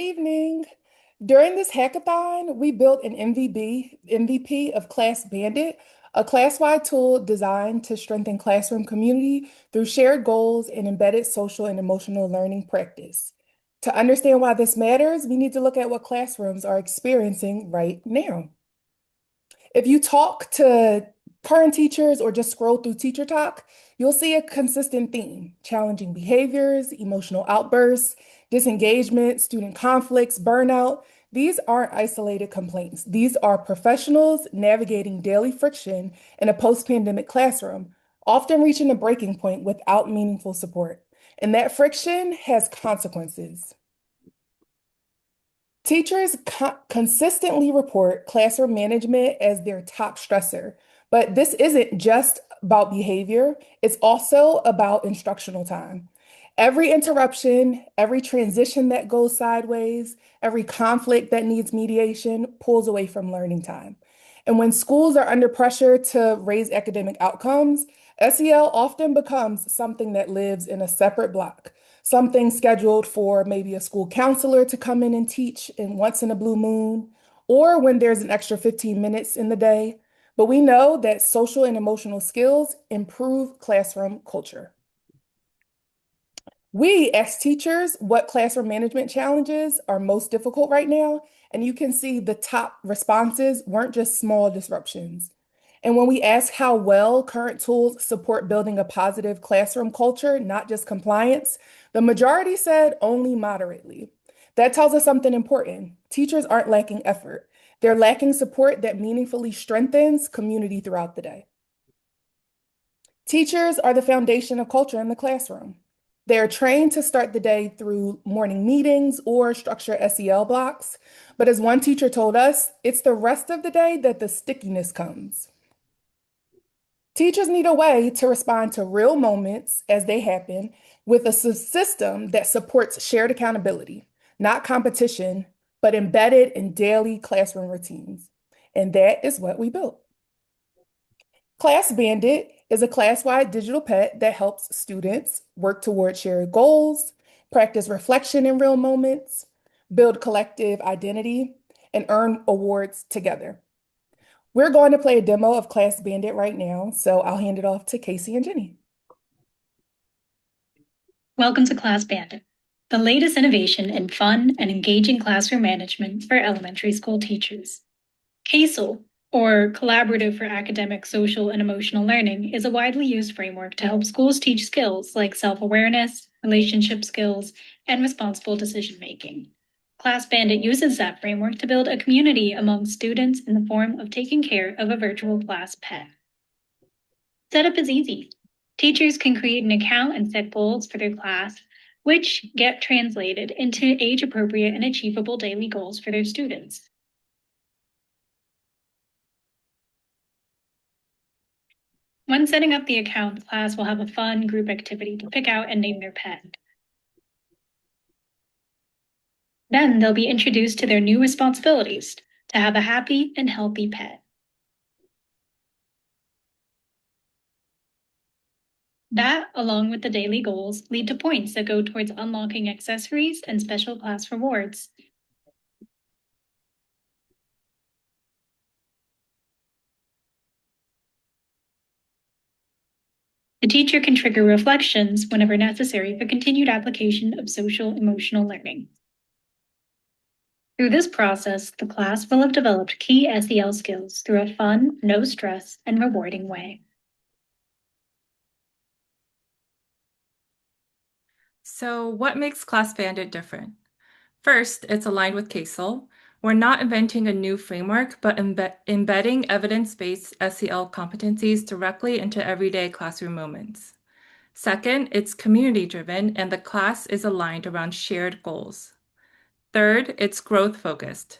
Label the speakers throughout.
Speaker 1: evening. During this hackathon, we built an MVP of ClassBandit, a class-wide tool designed to strengthen classroom community through shared goals and embedded social and emotional learning practice. To understand why this matters, we need to look at what classrooms are experiencing right now. If you talk to current teachers or just scroll through Teacher Talk, you'll see a consistent theme: challenging behaviors, emotional outbursts, disengagement, student conflicts, burnout. These aren't isolated complaints. These are professionals navigating daily friction in a post-pandemic classroom, often reaching a breaking point without meaningful support. And that friction has consequences. Teachers consistently report classroom management as their top stressor, but this isn't just about behavior, it's also about instructional time. Every interruption, every transition that goes sideways, every conflict that needs mediation pulls away from learning time. And when schools are under pressure to raise academic outcomes, SEL often becomes something that lives in a separate block, something scheduled for maybe a school counselor to come in and teach in once in a blue moon, or when there's an extra 15 minutes in the day. But we know that social and emotional skills improve classroom culture. We asked teachers what classroom management challenges are most difficult right now, and you can see the top responses weren't just small disruptions. And when we ask how well current tools support building a positive classroom culture, not just compliance, the majority said only moderately. That tells us something important. Teachers aren't lacking effort. They're lacking support that meaningfully strengthens community throughout the day. Teachers are the foundation of culture in the classroom. They're trained to start the day through morning meetings or structure SEL blocks. But as one teacher told us, it's the rest of the day that the stickiness comes. Teachers need a way to respond to real moments as they happen with a system that supports shared accountability, not competition, but embedded in daily classroom routines. And that is what we built. ClassBandit is a class-wide digital pet that helps students work toward shared goals, practice reflection in real moments, build collective identity, and earn awards together. We're going to play a demo of ClassBandit right now, so I'll hand it off to Casey and Jenny.
Speaker 2: Welcome to ClassBandit, the latest innovation in fun and engaging classroom management for elementary school teachers. CASEL, or Collaborative for Academic, Social, and Emotional Learning, is a widely used framework to help schools teach skills like self-awareness, relationship skills, and responsible decision-making. ClassBandit uses that framework to build a community among students in the form of taking care of a virtual class pet. Setup is easy. Teachers can create an account and set goals for their class, which get translated into age-appropriate and achievable daily goals for their students. When setting up the account, the class will have a fun group activity to pick out and name their pet. Then they'll be introduced to their new responsibilities to have a happy and healthy pet. That, along with the daily goals, lead to points that go towards unlocking accessories and special class rewards. The teacher can trigger reflections whenever necessary for continued application of social-emotional learning. Through this process, the class will have developed key SEL skills through a fun, no-stress, and rewarding way.
Speaker 3: So what makes ClassBandit different? First, it's aligned with CASEL. We're not inventing a new framework, but embedding evidence-based SEL competencies directly into everyday classroom moments. Second, it's community-driven, and the class is aligned around shared goals. Third, it's growth-focused.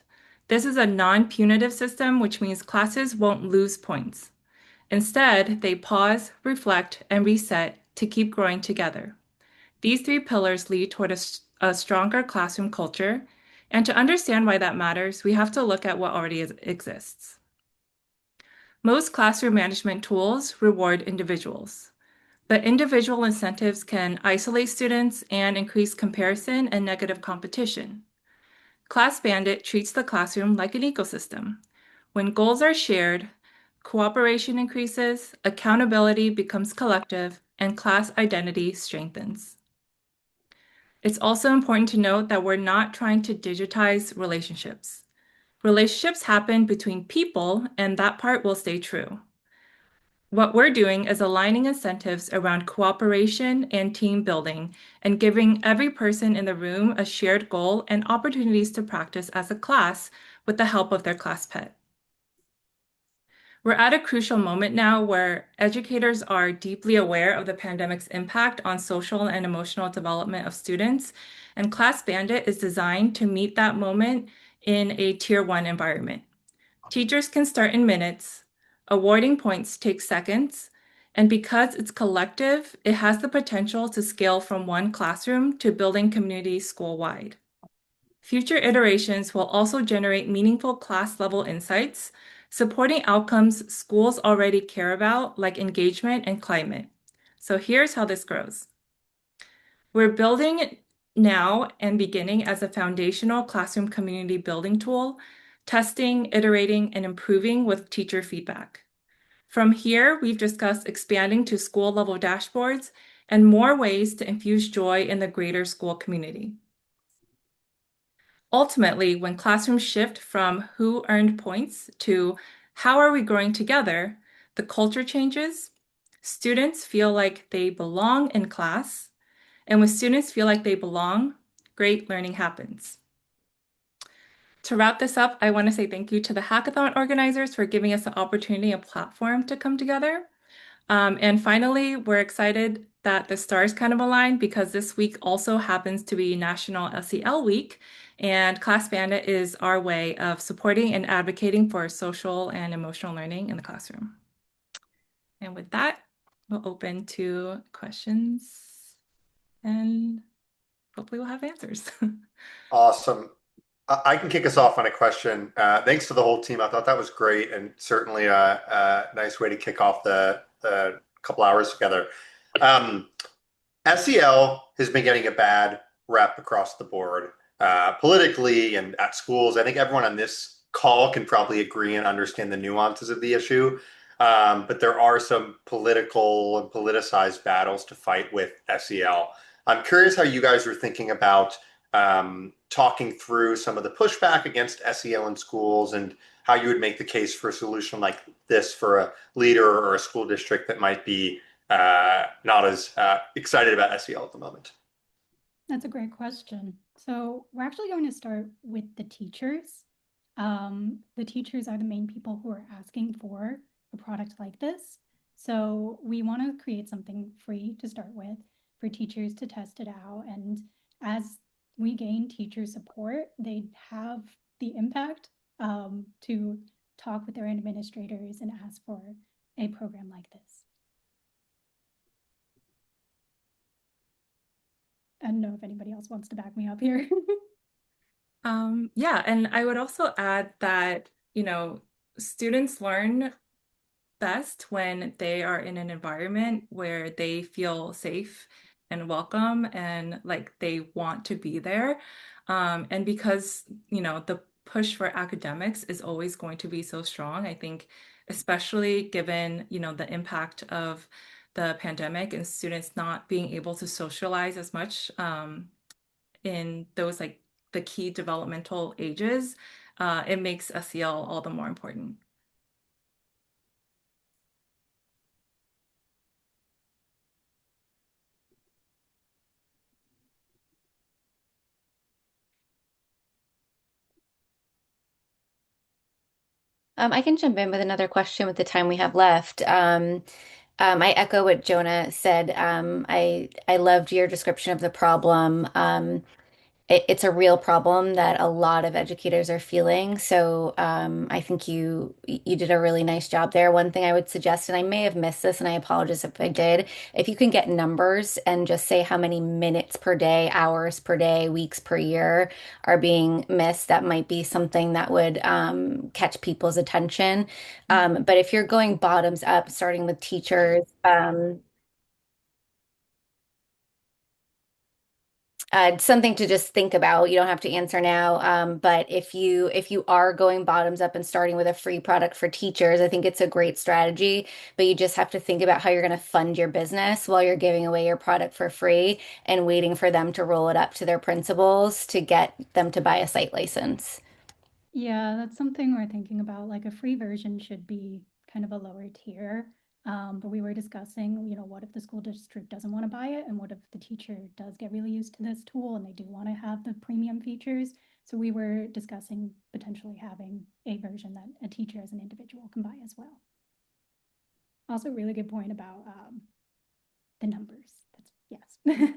Speaker 3: This is a non-punitive system, which means classes won't lose points. Instead, they pause, reflect, and reset to keep growing together. These three pillars lead toward a stronger classroom culture, and to understand why that matters, we have to look at what already exists. Most classroom management tools reward individuals, but individual incentives can isolate students and increase comparison and negative competition. ClassBandit treats the classroom like an ecosystem. When goals are shared, cooperation increases, accountability becomes collective, and class identity strengthens. It's also important to note that we're not trying to digitize relationships. Relationships happen between people, and that part will stay true. What we're doing is aligning incentives around cooperation and team building and giving every person in the room a shared goal and opportunities to practice as a class with the help of their class pet. We're at a crucial moment now where educators are deeply aware of the pandemic's impact on social and emotional development of students, and ClassBandit is designed to meet that moment in a Tier 1 environment. Teachers can start in minutes, awarding points takes seconds, and because it's collective, it has the potential to scale from one classroom to building community school-wide. Future iterations will also generate meaningful class-level insights, supporting outcomes schools already care about, like engagement and climate. So here's how this grows. We're building now and beginning as a foundational classroom community building tool, testing, iterating, and improving with teacher feedback. From here, we've discussed expanding to school-level dashboards and more ways to infuse joy in the greater school community. Ultimately, when classrooms shift from who earned points to how are we growing together, the culture changes. Students feel like they belong in class, and when students feel like they belong, great learning happens. To wrap this up, I want to say thank you to the hackathon organizers for giving us the opportunity and platform to come together. And finally, we're excited that the stars kind of aligned because this week also happens to be National SEL Week, and ClassBandit is our way of supporting and advocating for social and emotional learning in the classroom. And with that, we'll open to questions and hopefully we'll have answers.
Speaker 4: Awesome. I can kick us off on a question. Thanks to the whole team. I thought that was great and certainly a nice way to kick off the couple hours together. SEL has been getting a bad rep across the board, politically and at schools. I think everyone on this call can probably agree and understand the nuances of the issue. But there are some political and politicized battles to fight with SEL. I'm curious how you guys are thinking about talking through some of the pushback against SEL in schools and how you would make the case for a solution like this for a leader or a school district that might be not as excited about SEL at the moment.
Speaker 5: That's a great question. So we're actually going to start with the teachers. The teachers are the main people who are asking for a product like this. So we want to create something free to start with for teachers to test it out. And as we gain teacher support, they have the impact to talk with their administrators and ask for a program like this. I don't know if anybody else wants to back me up here.
Speaker 3: Yeah, and I would also add that, students learn best when they are in an environment where they feel safe and welcome and like they want to be there. And because, the push for academics is always going to be so strong, I think, especially given, the impact of the pandemic and students not being able to socialize as much in those like the key developmental ages, it makes SEL all the more important.
Speaker 6: I can jump in with another question with the time we have left. I echo what Jonah said. I loved your description of the problem. It's a real problem that a lot of educators are feeling. So I think you did a really nice job there. One thing I would suggest, and I may have missed this, and I apologize if I did, if you can get numbers and just say how many minutes per day, hours per day, weeks per year are being missed, that might be something that would catch people's attention. But if you're going bottoms up, starting with teachers, something to just think about. You don't have to answer now, but if you are going bottoms up and starting with a free product for teachers, I think it's a great strategy. But you just have to think about how you're going to fund your business while you're giving away your product for free and waiting for them to roll it up to their principals to get them to buy a site license.
Speaker 5: Yeah, that's something we're thinking about. Like a free version should be kind of a lower tier. But we were discussing, what if the school district doesn't want to buy it? And what if the teacher does get really used to this tool and they do want to have the premium features? So we were discussing potentially having a version that a teacher as an individual can buy as well. Also, really good point about the numbers. That's yes.